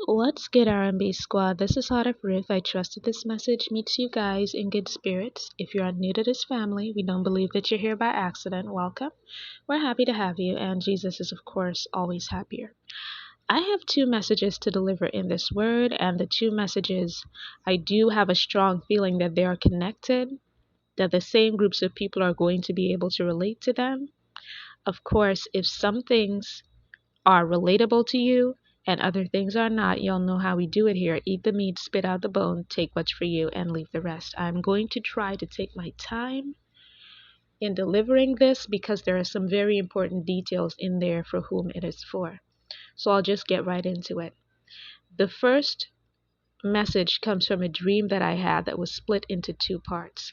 What's good, R&B squad? This is Heart of Ruth. I trust that this message meets you guys in good spirits. If you are new to this family, we don't believe that you're here by accident. Welcome. We're happy to have you, and Jesus is, of course, always happier. I have two messages to deliver in this word, and the two messages, I do have a strong feeling that they are connected, that the same groups of people are going to be able to relate to them. Of course, if some things are relatable to you and other things are not, you'll know how we do it here. Eat the meat, spit out the bone, take what's for you, and leave the rest. I'm going to try to take my time in delivering this because there are some very important details in there for whom it is for. So I'll just get right into it. The first message comes from a dream that I had that was split into two parts.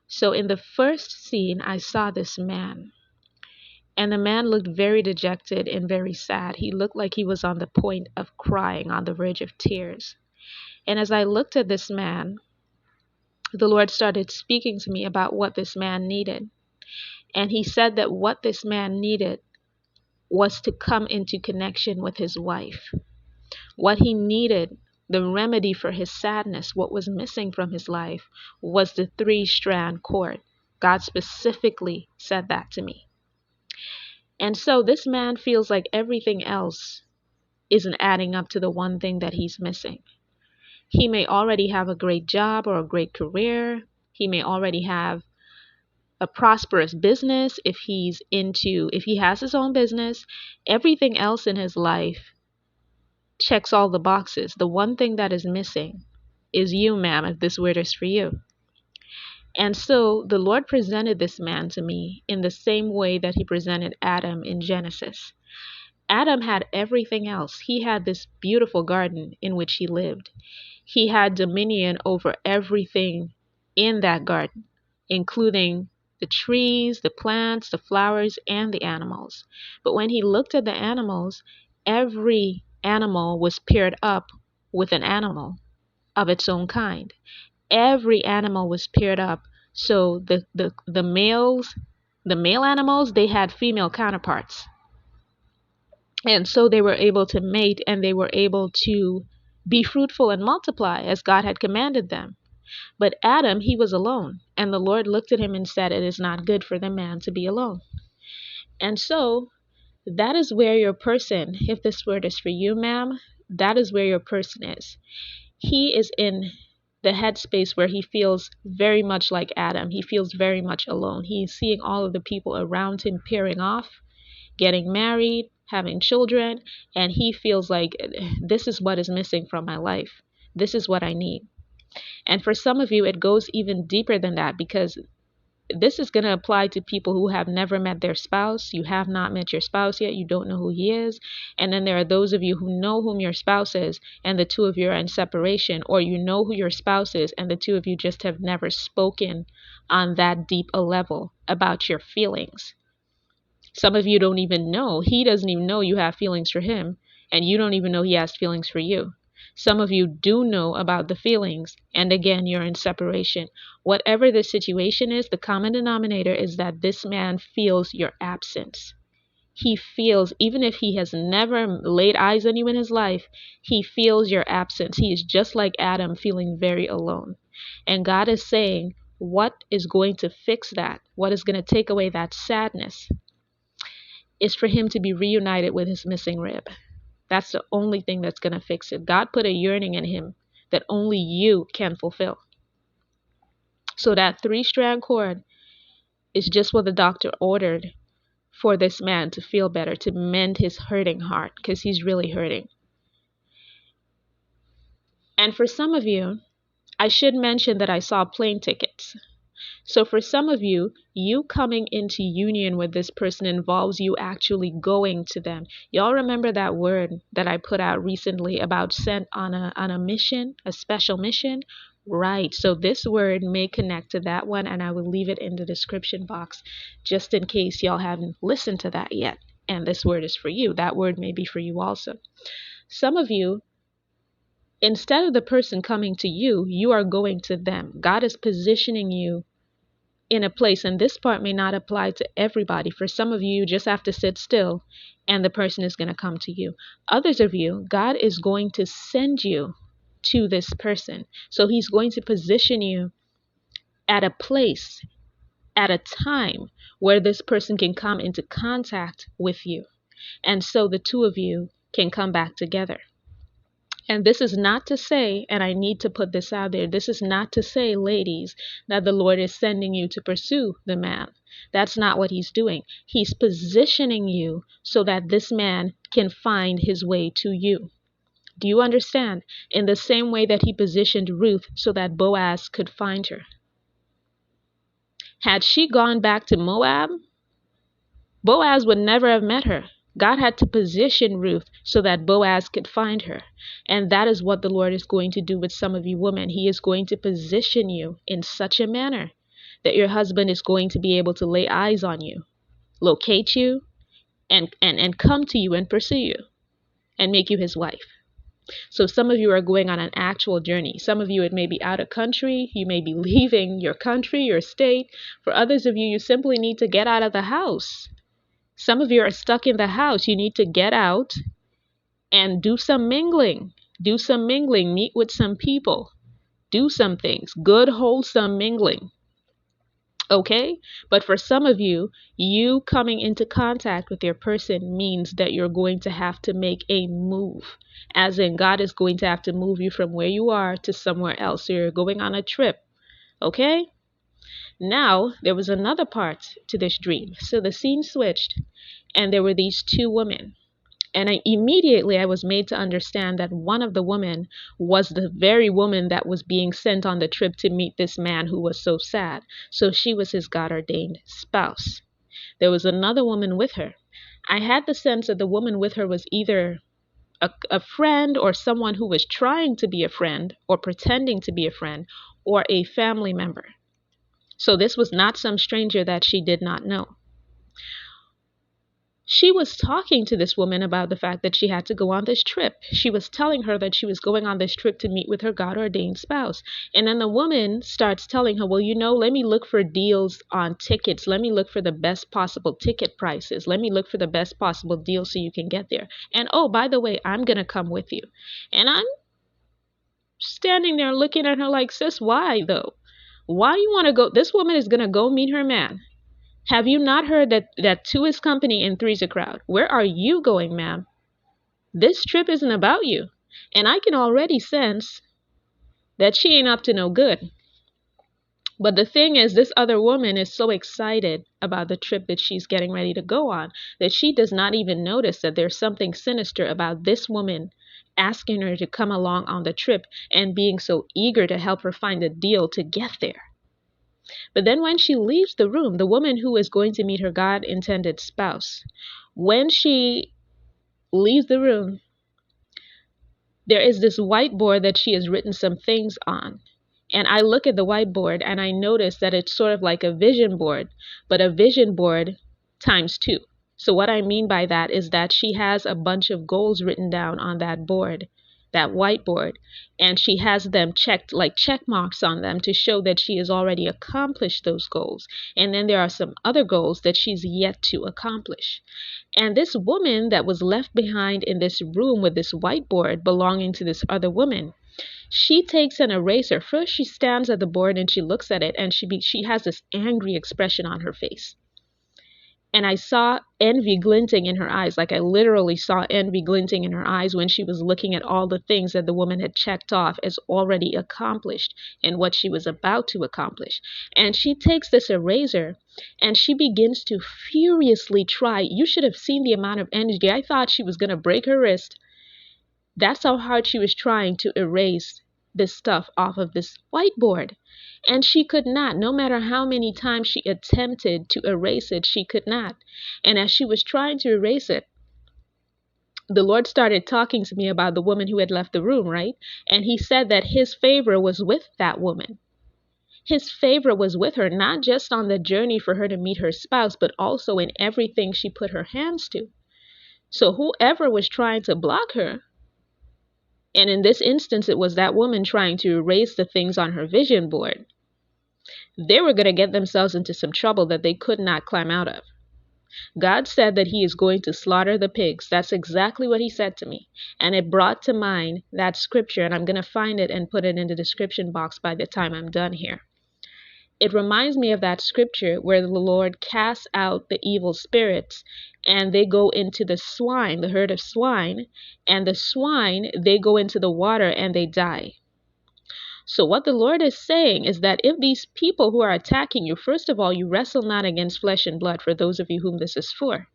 So in the first scene, I saw this man. And the man looked very dejected and very sad. He looked like he was on the point of crying, on the verge of tears. And as I looked at this man, the Lord started speaking to me about what this man needed. And he said that what this man needed was to come into connection with his wife. What he needed, the remedy for his sadness, what was missing from his life, was the three-strand cord. God specifically said that to me. And so this man feels like everything else isn't adding up to the one thing that he's missing. He may already have a great job or a great career. He may already have a prosperous business if he has his own business. Everything else in his life checks all the boxes. The one thing that is missing is you, ma'am, if this word is for you. And so the Lord presented this man to me in the same way that he presented Adam in Genesis. Adam had everything else. He had this beautiful garden in which he lived. He had dominion over everything in that garden, including the trees, the plants, the flowers, and the animals. But when he looked at the animals, every animal was paired up with an animal of its own kind. Every animal was paired up. So the male animals, they had female counterparts. And so they were able to mate and they were able to be fruitful and multiply as God had commanded them. But Adam, he was alone. And the Lord looked at him and said, "It is not good for the man to be alone." And so that is where your person, if this word is for you, ma'am, that is where your person is. He is in the headspace where he feels very much like Adam. He feels very much alone. He's seeing all of the people around him pairing off, getting married, having children, and he feels like this is what is missing from my life. This is what I need. And for some of you, it goes even deeper than that because this is going to apply to people who have never met their spouse. You have not met your spouse yet. You don't know who he is. And then there are those of you who know whom your spouse is and the two of you are in separation, or you know who your spouse is and the two of you just have never spoken on that deep a level about your feelings. Some of you don't even know. He doesn't even know you have feelings for him, and you don't even know he has feelings for you. Some of you do know about the feelings, and again, you're in separation. Whatever the situation is, the common denominator is that this man feels your absence. He feels, even if he has never laid eyes on you in his life, he feels your absence. He is just like Adam, feeling very alone. And God is saying, what is going to fix that? What is going to take away that sadness? Is for him to be reunited with his missing rib. That's the only thing that's going to fix it. God put a yearning in him that only you can fulfill. So that three-strand cord is just what the doctor ordered for this man to feel better, to mend his hurting heart, because he's really hurting. And for some of you, I should mention that I saw plane tickets. So for some of you, you coming into union with this person involves you actually going to them. Y'all remember that word that I put out recently about sent on a mission, a special mission? Right. So this word may connect to that one, and I will leave it in the description box just in case y'all haven't listened to that yet. And this word is for you. That word may be for you also. Some of you, instead of the person coming to you, you are going to them. God is positioning you in a place, and this part may not apply to everybody. For some of you, you just have to sit still and the person is going to come to you. Others of you, God is going to send you to this person. So he's going to position you at a place, at a time where this person can come into contact with you. And so the two of you can come back together. And this is not to say, and I need to put this out there, this is not to say, ladies, that the Lord is sending you to pursue the man. That's not what he's doing. He's positioning you so that this man can find his way to you. Do you understand? In the same way that he positioned Ruth so that Boaz could find her. Had she gone back to Moab, Boaz would never have met her. God had to position Ruth so that Boaz could find her. And that is what the Lord is going to do with some of you women. He is going to position you in such a manner that your husband is going to be able to lay eyes on you, locate you, and come to you and pursue you and make you his wife. So some of you are going on an actual journey. Some of you, it may be out of country. You may be leaving your country, your state. For others of you, you simply need to get out of the house. Some of you are stuck in the house. You need to get out and do some mingling. Do some mingling. Meet with some people. Do some things. Good, wholesome mingling. Okay? But for some of you, you coming into contact with your person means that you're going to have to make a move. As in, God is going to have to move you from where you are to somewhere else. So you're going on a trip. Okay? Now, there was another part to this dream. So the scene switched, and there were these two women. And immediately I was made to understand that one of the women was the very woman that was being sent on the trip to meet this man who was so sad. So she was his God-ordained spouse. There was another woman with her. I had the sense that the woman with her was either a friend or someone who was trying to be a friend or pretending to be a friend or a family member. So this was not some stranger that she did not know. She was talking to this woman about the fact that she had to go on this trip. She was telling her that she was going on this trip to meet with her God-ordained spouse. And then the woman starts telling her, well, let me look for deals on tickets. Let me look for the best possible ticket prices. Let me look for the best possible deal so you can get there. And oh, by the way, I'm going to come with you. And I'm standing there looking at her like, sis, why though? Why you want to go? This woman is going to go meet her man. Have you not heard that two is company and three's a crowd? Where are you going, ma'am? This trip isn't about you. And I can already sense that she ain't up to no good. But the thing is, this other woman is so excited about the trip that she's getting ready to go on that she does not even notice that there's something sinister about this woman asking her to come along on the trip and being so eager to help her find a deal to get there. But then when she leaves the room, the woman who is going to meet her God-intended spouse, when she leaves the room, there is this whiteboard that she has written some things on. And I look at the whiteboard and I notice that it's sort of like a vision board, but a vision board times 2. So what I mean by that is that she has a bunch of goals written down on that board, that whiteboard, and she has them checked, like check marks on them to show that she has already accomplished those goals. And then there are some other goals that she's yet to accomplish. And this woman that was left behind in this room with this whiteboard belonging to this other woman, she takes an eraser. First, she stands at the board and she looks at it, and she has this angry expression on her face. And I saw envy glinting in her eyes, like I literally saw envy glinting in her eyes when she was looking at all the things that the woman had checked off as already accomplished and what she was about to accomplish. And she takes this eraser and she begins to furiously try. You should have seen the amount of energy. I thought she was going to break her wrist. That's how hard she was trying to erase this stuff off of this whiteboard. And she could not. No matter how many times she attempted to erase it, she could not. And as she was trying to erase it, the Lord started talking to me about the woman who had left the room, right? And he said that his favor was with that woman. His favor was with her, not just on the journey for her to meet her spouse, but also in everything she put her hands to. So whoever was trying to block her, and in this instance, it was that woman trying to erase the things on her vision board, they were going to get themselves into some trouble that they could not climb out of. God said that he is going to slaughter the pigs. That's exactly what he said to me. And it brought to mind that scripture, and I'm going to find it and put it in the description box by the time I'm done here. It reminds me of that scripture where the Lord casts out the evil spirits and they go into the swine, the herd of swine, and the swine, they go into the water and they die. So what the Lord is saying is that if these people who are attacking you, first of all, you wrestle not against flesh and blood, for those of you whom this is for.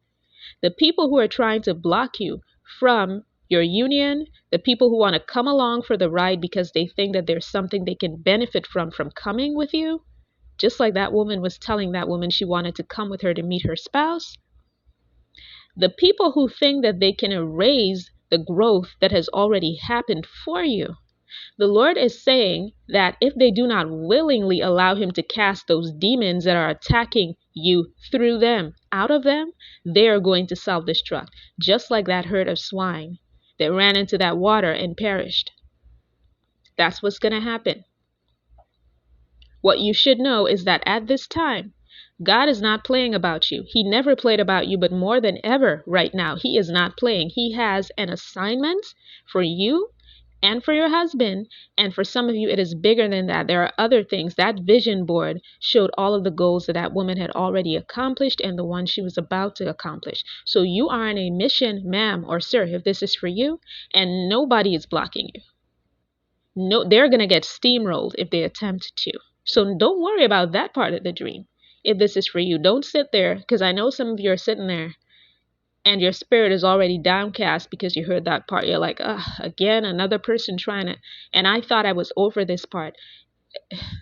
The people who are trying to block you from your union, the people who want to come along for the ride because they think that there's something they can benefit from coming with you, just like that woman was telling that woman she wanted to come with her to meet her spouse. The people who think that they can erase the growth that has already happened for you, the Lord is saying that if they do not willingly allow him to cast those demons that are attacking you through them, out of them, they are going to self-destruct, just like that herd of swine that ran into that water and perished. That's what's going to happen. What you should know is that at this time, God is not playing about you. He never played about you, but more than ever right now, he is not playing. He has an assignment for you and for your husband. And for some of you, it is bigger than that. There are other things. That vision board showed all of the goals that that woman had already accomplished and the one she was about to accomplish. So you are on a mission, ma'am or sir, if this is for you, and nobody is blocking you. No, they're going to get steamrolled if they attempt to. So don't worry about that part of the dream. If this is for you, don't sit there, because I know some of you are sitting there and your spirit is already downcast because you heard that part. You're like, again, another person trying to, and I thought I was over this part.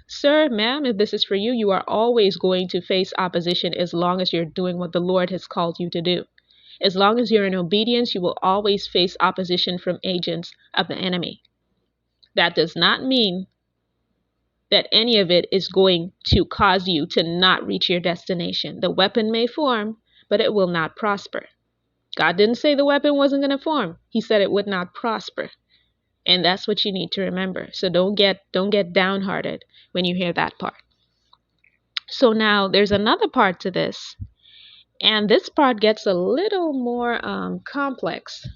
Sir, ma'am, if this is for you, you are always going to face opposition as long as you're doing what the Lord has called you to do. As long as you're in obedience, you will always face opposition from agents of the enemy. That does not mean that any of it is going to cause you to not reach your destination. The weapon may form, but it will not prosper. God didn't say the weapon wasn't going to form. He said it would not prosper. And that's what you need to remember. So don't get downhearted when you hear that part. So now there's another part to this. And this part gets a little more complex.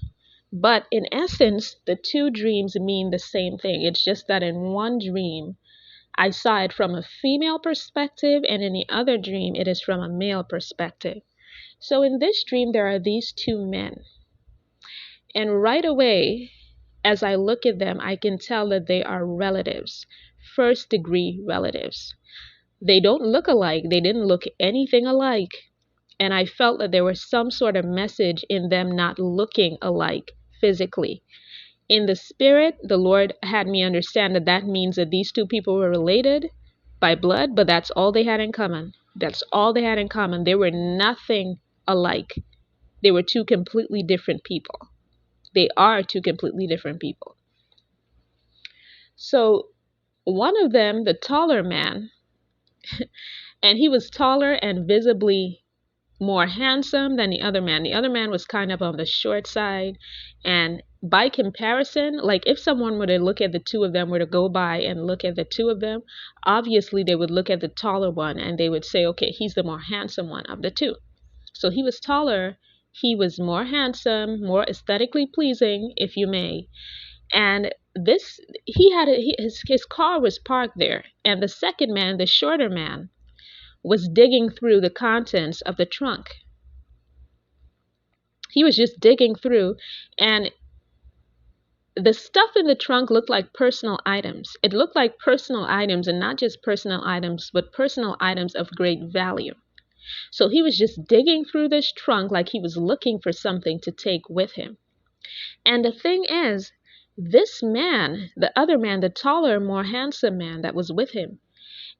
But in essence, the two dreams mean the same thing. It's just that in one dream, I saw it from a female perspective, and in the other dream, it is from a male perspective. So in this dream, there are these two men. And right away, as I look at them, I can tell that they are relatives, first-degree relatives. They don't look alike. They didn't look anything alike. And I felt that there was some sort of message in them not looking alike physically. In the spirit, the Lord had me understand that that means that these two people were related by blood, but that's all they had in common. That's all they had in common. They were nothing alike. They were two completely different people. They are two completely different people. So one of them, the taller man, and he was taller and visibly more handsome than the other man. The other man was kind of on the short side. And by comparison, like if someone were to look at the two of them, were to go by and look at the two of them, obviously they would look at the taller one and they would say, okay, he's the more handsome one of the two. So he was taller. He was more handsome, more aesthetically pleasing, if you may. And this, his car was parked there. And the second man, the shorter man, was digging through the contents of the trunk. He was just digging through, and the stuff in the trunk looked like personal items. It looked like personal items, and not just personal items, but personal items of great value. So he was just digging through this trunk like he was looking for something to take with him. And the thing is, this man, the other man, the taller, more handsome man that was with him,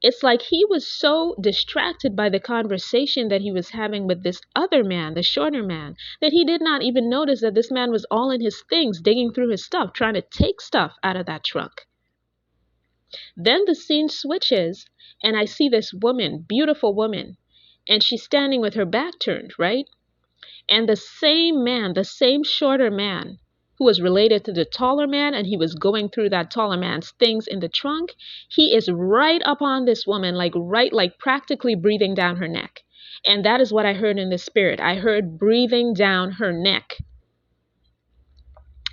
it's like he was so distracted by the conversation that he was having with this other man, the shorter man, that he did not even notice that this man was all in his things, digging through his stuff, trying to take stuff out of that trunk. Then the scene switches, and I see this woman, beautiful woman, and she's standing with her back turned, right? And the same man, the same shorter man, who was related to the taller man, and he was going through that taller man's things in the trunk. He is right up on this woman, like practically breathing down her neck. And that is what I heard in the spirit. I heard breathing down her neck.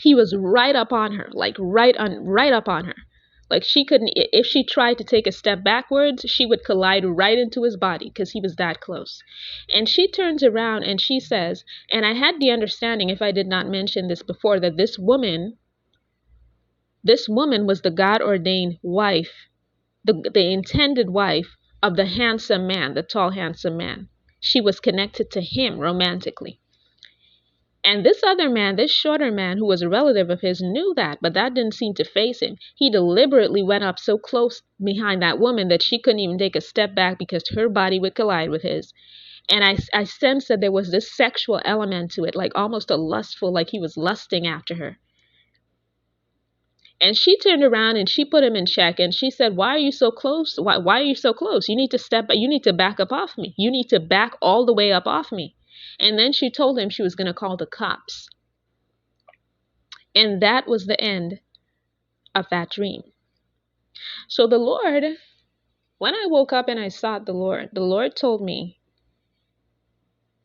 He was right up on her, like right up on her. Like she couldn't, if she tried to take a step backwards, she would collide right into his body because he was that close. And she turns around and she says, and I had the understanding, if I did not mention this before, that this woman was the God-ordained wife, the intended wife of the handsome man, the tall, handsome man. She was connected to him romantically. And this other man, this shorter man who was a relative of his, knew that, but that didn't seem to faze him. He deliberately went up so close behind that woman that she couldn't even take a step back because her body would collide with his. And I sensed that there was this sexual element to it, like almost a lustful, like he was lusting after her. And she turned around and she put him in check and she said, why are you so close? Why are you so close? You need to back up off me. You need to back all the way up off me. And then she told him she was going to call the cops. And that was the end of that dream. So the Lord, when I woke up and I sought the Lord told me,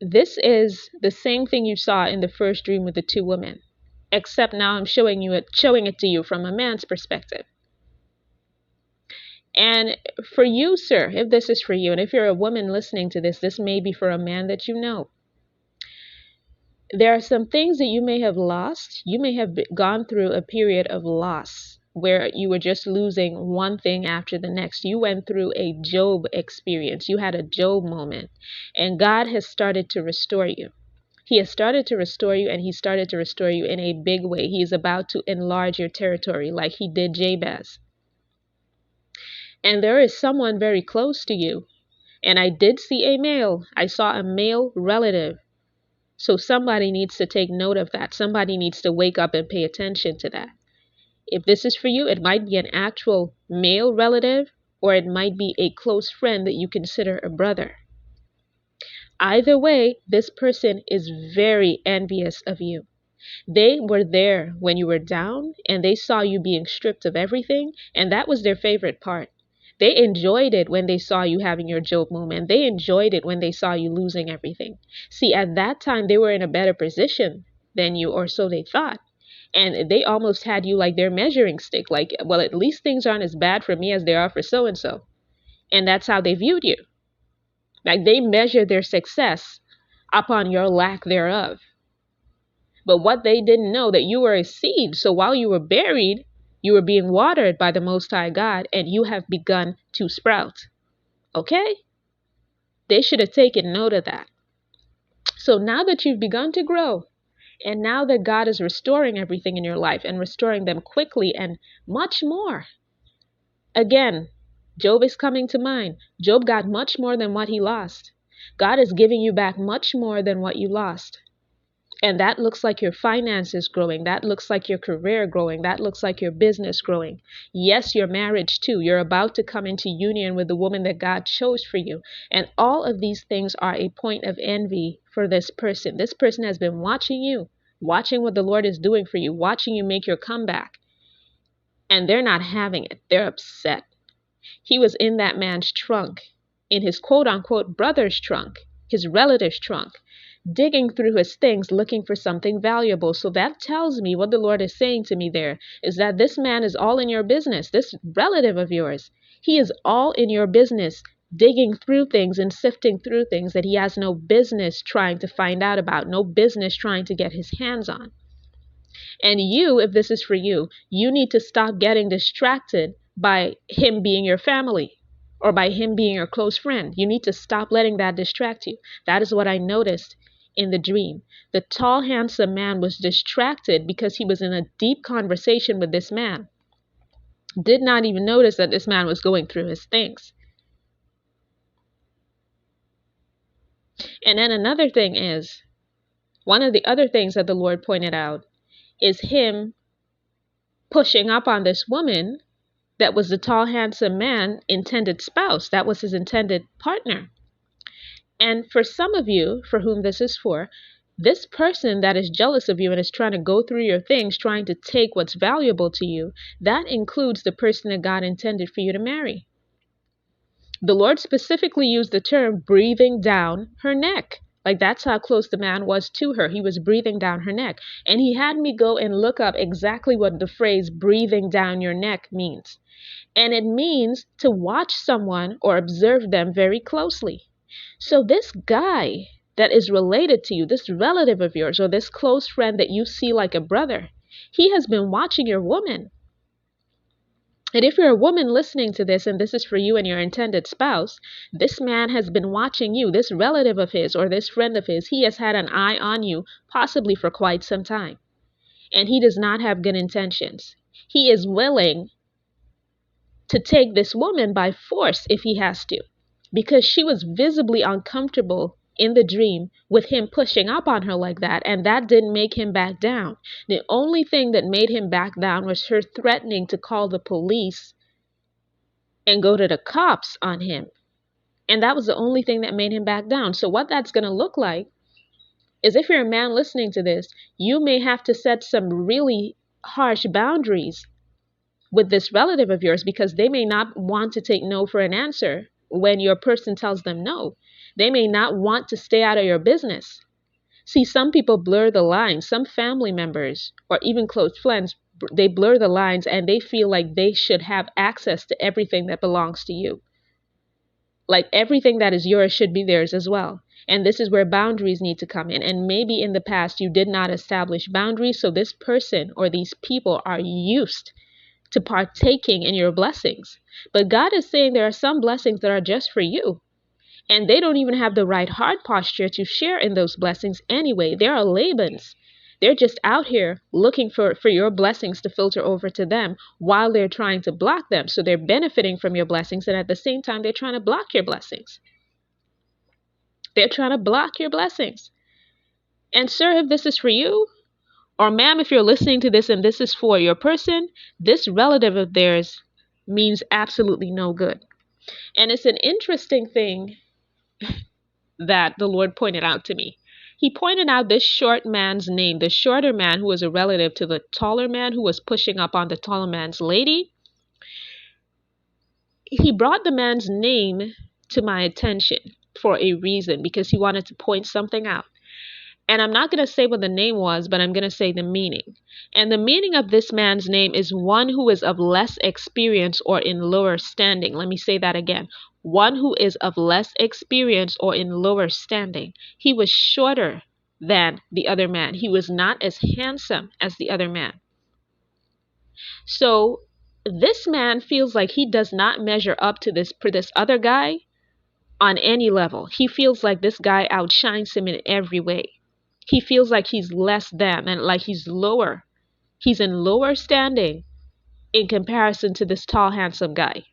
this is the same thing you saw in the first dream with the two women, except now I'm showing it to you from a man's perspective. And for you, sir, if this is for you, and if you're a woman listening to this may be for a man that you know. There are some things that you may have lost. You may have gone through a period of loss where you were just losing one thing after the next. You went through a Job experience. You had a Job moment. And God has started to restore you. He has started to restore you, and he started to restore you in a big way. He is about to enlarge your territory like he did Jabez. And there is someone very close to you. And I did see a male. I saw a male relative. So somebody needs to take note of that. Somebody needs to wake up and pay attention to that. If this is for you, it might be an actual male relative, or it might be a close friend that you consider a brother. Either way, this person is very envious of you. They were there when you were down, and they saw you being stripped of everything, and that was their favorite part. They enjoyed it when they saw you having your Job moment. They enjoyed it when they saw you losing everything. See, at that time, they were in a better position than you, or so they thought. And they almost had you like their measuring stick. Like, well, at least things aren't as bad for me as they are for so-and-so. And that's how they viewed you. Like, they measured their success upon your lack thereof. But what they didn't know, that you were a seed. So while you were buried, you were being watered by the Most High God, and you have begun to sprout. Okay? They should have taken note of that. So now that you've begun to grow, and now that God is restoring everything in your life and restoring them quickly and much more. Again, Job is coming to mind. Job got much more than what he lost. God is giving you back much more than what you lost. And that looks like your finances growing. That looks like your career growing. That looks like your business growing. Yes, your marriage too. You're about to come into union with the woman that God chose for you. And all of these things are a point of envy for this person. This person has been watching you, watching what the Lord is doing for you, watching you make your comeback. And they're not having it. They're upset. He was in that man's trunk, in his quote unquote brother's trunk, his relative's trunk, digging through his things, looking for something valuable. So that tells me what the Lord is saying to me there is that this man is all in your business. This relative of yours, he is all in your business, digging through things and sifting through things that he has no business trying to find out about, no business trying to get his hands on. And you, if this is for you, you need to stop getting distracted by him being your family or by him being your close friend. You need to stop letting that distract you. That is what I noticed in the dream. The tall, handsome man was distracted because he was in a deep conversation with this man. Did not even notice that this man was going through his things. And then another thing is, one of the other things that the Lord pointed out is him pushing up on this woman that was the tall, handsome man intended spouse. That was his intended partner. And for some of you, for whom this is for, This person that is jealous of you and is trying to go through your things, trying to take what's valuable to you, that includes the person that God intended for you to marry. The Lord specifically used the term breathing down her neck. Like, that's how close the man was to her. He was breathing down her neck. And he had me go and look up exactly what the phrase breathing down your neck means. And it means to watch someone or observe them very closely. So this guy that is related to you, this relative of yours, or this close friend that you see like a brother, he has been watching your woman. And if you're a woman listening to this, and this is for you and your intended spouse, this man has been watching you, this relative of his or this friend of his, he has had an eye on you, possibly for quite some time. And he does not have good intentions. He is willing to take this woman by force if he has to, because she was visibly uncomfortable in the dream with him pushing up on her like that, and that didn't make him back down. The only thing that made him back down was her threatening to call the police and go to the cops on him. And that was the only thing that made him back down. So what that's going to look like is, if you're a man listening to this, you may have to set some really harsh boundaries with this relative of yours, because they may not want to take no for an answer when your person tells them no. They may not want to stay out of your business. See, some people blur the lines. Some family members or even close friends, they blur the lines and they feel like they should have access to everything that belongs to you. Like, everything that is yours should be theirs as well. And this is where boundaries need to come in. And maybe in the past you did not establish boundaries, so this person or these people are used to partaking in your blessings. But God is saying there are some blessings that are just for you. And they don't even have the right heart posture to share in those blessings anyway. They are Laban's. They're just out here looking for your blessings to filter over to them while they're trying to block them. So they're benefiting from your blessings, and at the same time, they're trying to block your blessings. They're trying to block your blessings. And sir, if this is for you, or ma'am, if you're listening to this and this is for your person, this relative of theirs means absolutely no good. And it's an interesting thing that the Lord pointed out to me. He pointed out this short man's name, the shorter man who was a relative to the taller man who was pushing up on the taller man's lady. He brought the man's name to my attention for a reason, because he wanted to point something out. And I'm not going to say what the name was, but I'm going to say the meaning. And the meaning of this man's name is one who is of less experience or in lower standing. Let me say that again. One who is of less experience or in lower standing. He was shorter than the other man. He was not as handsome as the other man. So this man feels like he does not measure up to this other guy on any level. He feels like this guy outshines him in every way. He feels like he's less than, and like he's lower. He's in lower standing in comparison to this tall, handsome guy.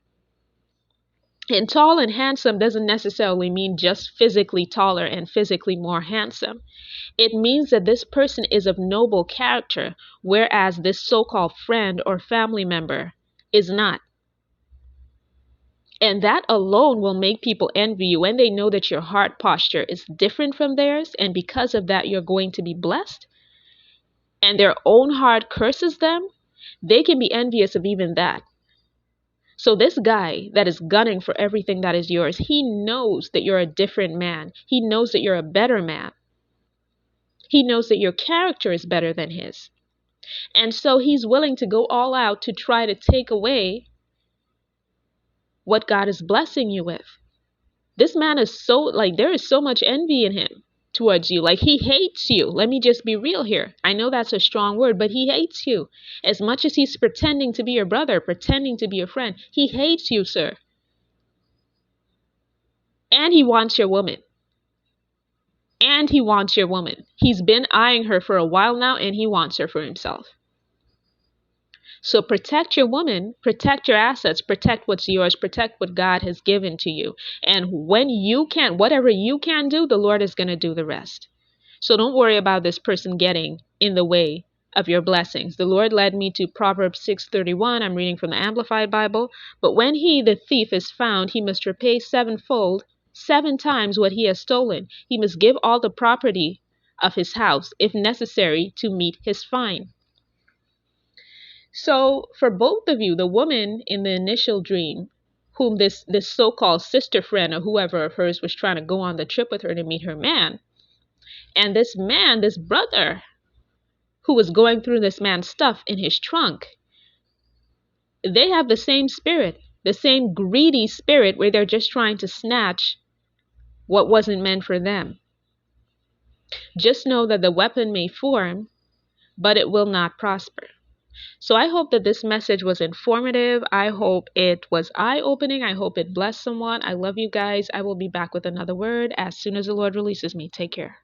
And tall and handsome doesn't necessarily mean just physically taller and physically more handsome. It means that this person is of noble character, whereas this so-called friend or family member is not. And that alone will make people envy you when they know that your heart posture is different from theirs. And because of that, you're going to be blessed. And their own heart curses them. They can be envious of even that. So this guy that is gunning for everything that is yours, he knows that you're a different man. He knows that you're a better man. He knows that your character is better than his. And so he's willing to go all out to try to take away what God is blessing you with. This man is so, like, there is so much envy in him towards you. Like, he hates you. Let me just be real here. I know that's a strong word, but he hates you. As much as he's pretending to be your brother, pretending to be your friend, he hates you, sir. And he wants your woman. And he wants your woman. He's been eyeing her for a while now, and he wants her for himself. So protect your woman, protect your assets, protect what's yours, protect what God has given to you. And when you can, whatever you can do, the Lord is going to do the rest. So don't worry about this person getting in the way of your blessings. The Lord led me to Proverbs 6:31. I'm reading from the Amplified Bible. But when he, the thief, is found, he must repay sevenfold, 7 times what he has stolen. He must give all the property of his house, if necessary, to meet his fine. So for both of you, the woman in the initial dream, whom this so-called sister friend or whoever of hers was trying to go on the trip with her to meet her man, and this man, this brother, who was going through this man's stuff in his trunk, they have the same spirit, the same greedy spirit where they're just trying to snatch what wasn't meant for them. Just know that the weapon may form, but it will not prosper. So I hope that this message was informative. I hope it was eye-opening. I hope it blessed someone. I love you guys. I will be back with another word as soon as the Lord releases me. Take care.